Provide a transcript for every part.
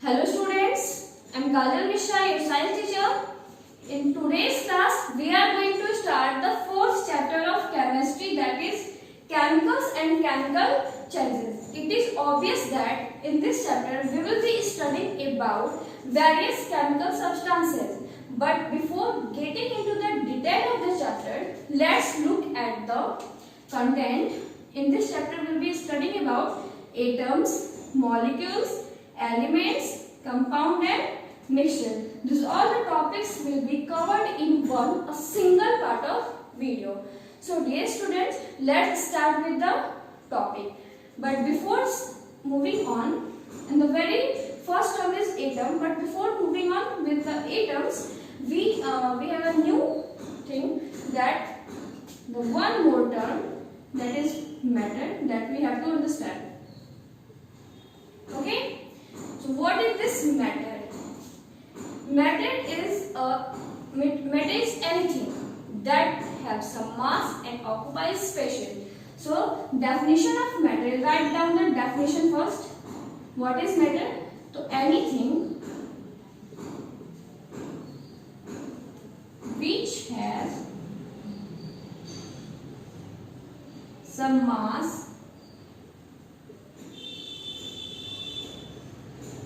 Hello students, I am Kajal Mishra, your science teacher. In today's class, we are going to start the fourth chapter of chemistry, that is chemicals and chemical changes. It is obvious that in this chapter we will be studying about various chemical substances. But before getting into the detail of the chapter, let's look at the content. In this chapter we will be studying about atoms, molecules, elements, compound and mixture. These all the topics will be covered in a single part of video. So dear students, let's start with the topic. But before moving on, in the very first term is atom. But before moving on with the atoms, we have a new thing, that the one more term, that is matter, that we have to understand. Okay. So what is this matter? Matter is anything that has some mass and occupies space. So definition of matter, write down the definition first. What is matter? So anything which has some mass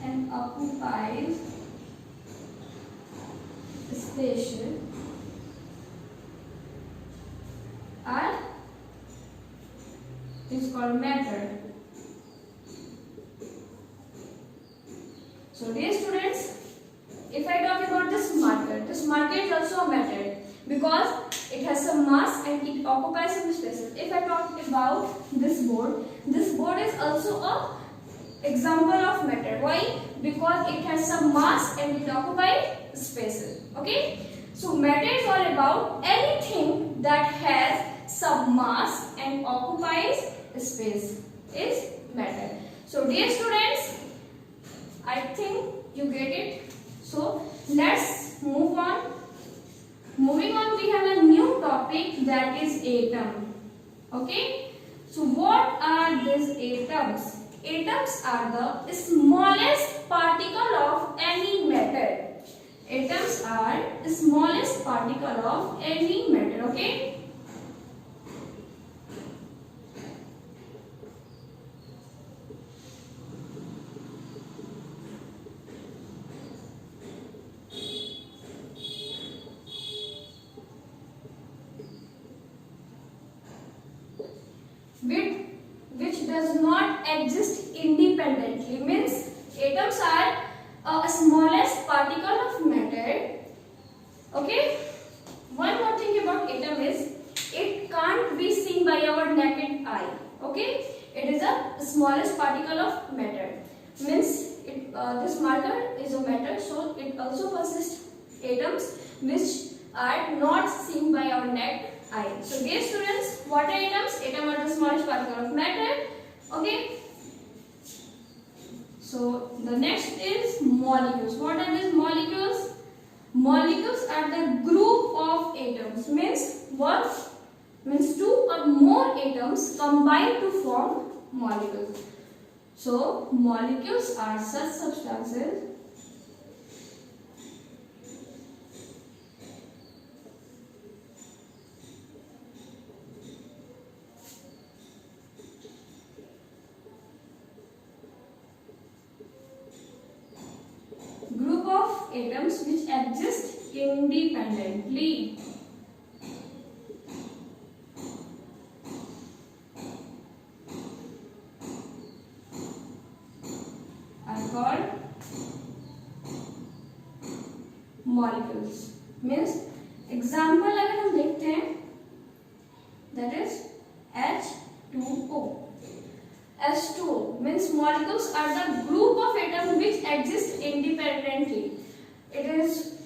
and occupies space is called matter. So dear students, if I talk about this marker is also a matter because it has some mass and it occupies some spaces. If I talk about this board is also a example of matter. Why? Because it has some mass and it occupies spaces. Okay? So matter is all about anything that has some mass and occupies space is matter. So dear students, I think you get it. So let's move on. Moving on, we have a new topic, that is atom. Okay? So what are these atoms? Atoms are the smallest particle of any matter. Atoms are the smallest particle of any matter. Okay? Which does not exist independently, means atoms are a smallest particle of matter. Okay, one more thing about atom is it can't be seen by our naked eye. Okay, it is a smallest particle of matter, means this marker is a matter, so it also consists atoms which are not seen by our naked eye. So dear students, what are atoms? Atoms are the smallest particle of matter. Okay. So the next is molecules. What are these molecules? Molecules are the group of atoms. Means what? Means two or more atoms combine to form molecules. So molecules are such substances atoms which exist independently. Are called molecules. Means example अगर हम देखते हैं, that is H2O. H2O means molecules are the group of atoms which exist independently. It is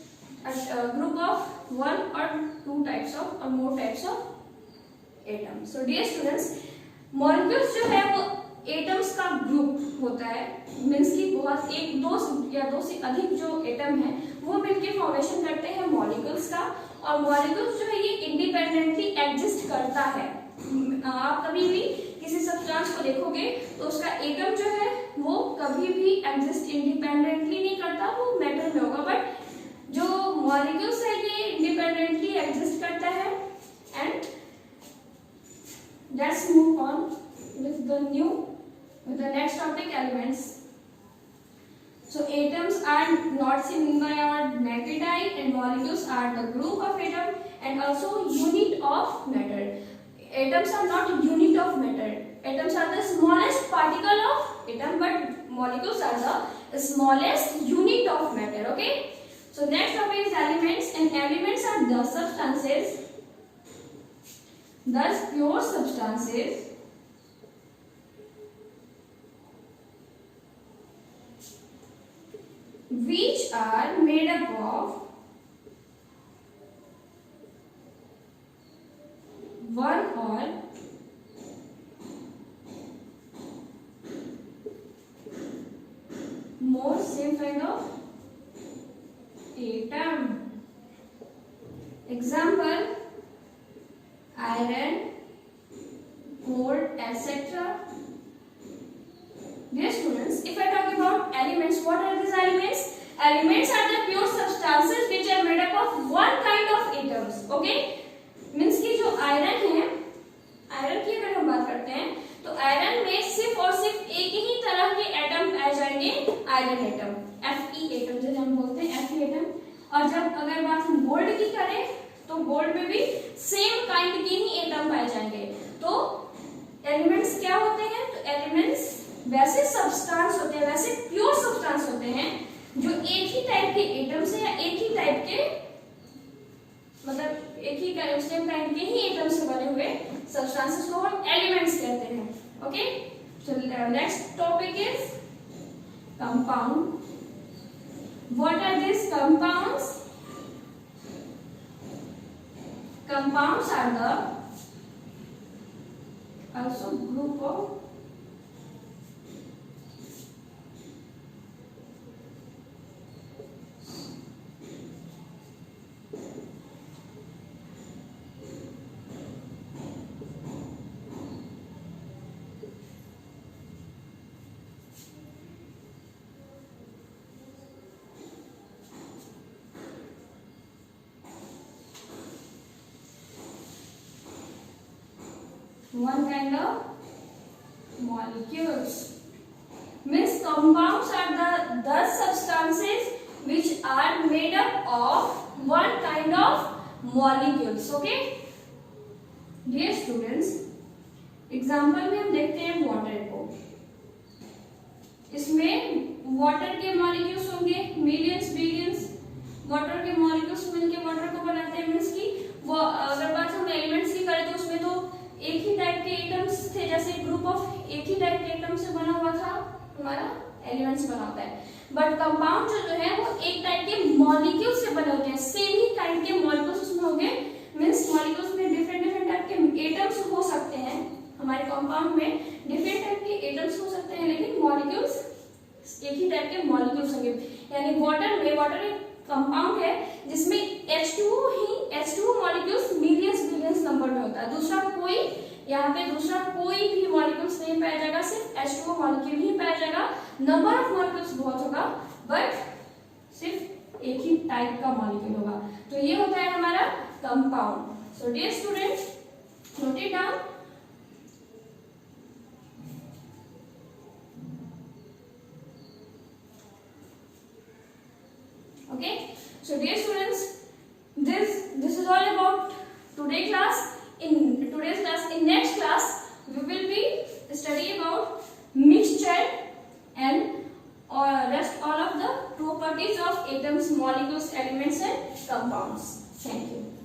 a group of one or two types of or more types of atoms. So dear students, molecules जो है वो atoms का group होता है, means कि बहुत एक दो से अधिक जो atom है वो मिलके formation करते हैं molecules का, और molecules जो है ये independently exist करता है. आप कभी भी किसी सब्सटेंस को देखोगे तो उसका एटम जो है वो कभी भी exist independently So atoms are not seen by our naked eye, and molecules are the group of atom and also unit of matter. Atoms are not unit of matter. Atoms are the smallest particle of atom, but molecules are the smallest unit of matter. Okay. So next topic is elements, and elements are the substances, thus pure substances which are made up of one or more same kind of atom. Example: iron, gold, etc. Dear students, if I talk about elements, what are these elements? Elements are the pure substances which are made up of one kind of atoms. Okay? Means कि जो iron है, iron की अगर हम बात करते हैं तो आयरन में सिर्फ और सिर्फ एक ही तरह के एटम पाए जाएंगे, आयरन एटम, Fe एटम जिसे हम बोलते हैं Fe एटम। और जब अगर बात हम गोल्ड की करें तो गोल्ड में भी सेम काइंड के ही एटम पाए जाएंगे। तो एलिमेंट्स क्या होते हैं? तो एलिमेंट्स वैसे सब्सटेंस होते हैं, वैसे प्योर सब्सटेंस होते हैं जो एक ही टाइप के एटम से या एक ही टाइप के मतलब एक ही सेम काइंड के ही एटम से बने हुए सब्सटेंसेस को हम एलिमेंट्स कहते हैं। Okay, so next topic is compound. What are this compounds? Compounds are the also group of one kind of molecules. Means compounds are the substances which are made up of one kind of molecules. Okay, dear students, example में हम देखते हैं water को। इसमें water के molecules होंगे millions billions. Water के molecules मिलके वाटर को बनाते हैं। मीन्स की वो अगर बात हम एलिमेंट्स की करें तो उसमें तो एक ही टाइप के एटम्स थे, जैसे ग्रुप ऑफ एक ही टाइप के एटम से बना हुआ था हमारा एलिमेंट्स बना होता है। बट कंपाउंड जो है वो एक टाइप के मॉलिक्यूल से बने होते हैं, सेम ही काइंड के मॉलिक्यूल्स उसमें होंगे। मींस मॉलिक्यूल्स में डिफरेंट टाइप के एटम्स हो सकते हैं। हमारे कंपाउंड में डिफरेंट टाइप के एटम्स हो सकते हैं, लेकिन मॉलिक्यूल्स एक ही टाइप के मॉलिक्यूल्स होंगे। यानी वाटर एक कंपाउंड है जिसमें H2O molecules millions billions number में होता है। दूसरा कोई भी मॉलिक्यूल्स नहीं पाया जाएगा, सिर्फ H2O मॉलिक्यूल ही पाया जाएगा। नंबर ऑफ मॉलिक्यूल्स बहुत होगा बट सिर्फ एक ही टाइप का मॉलिक्यूल होगा। तो ये होता है हमारा compound. So dear students, note it down. Okay, so dear students, this is all about today's class. In next class we will be studying about mixture and rest all of the properties of atoms, molecules, elements and compounds. Thank you.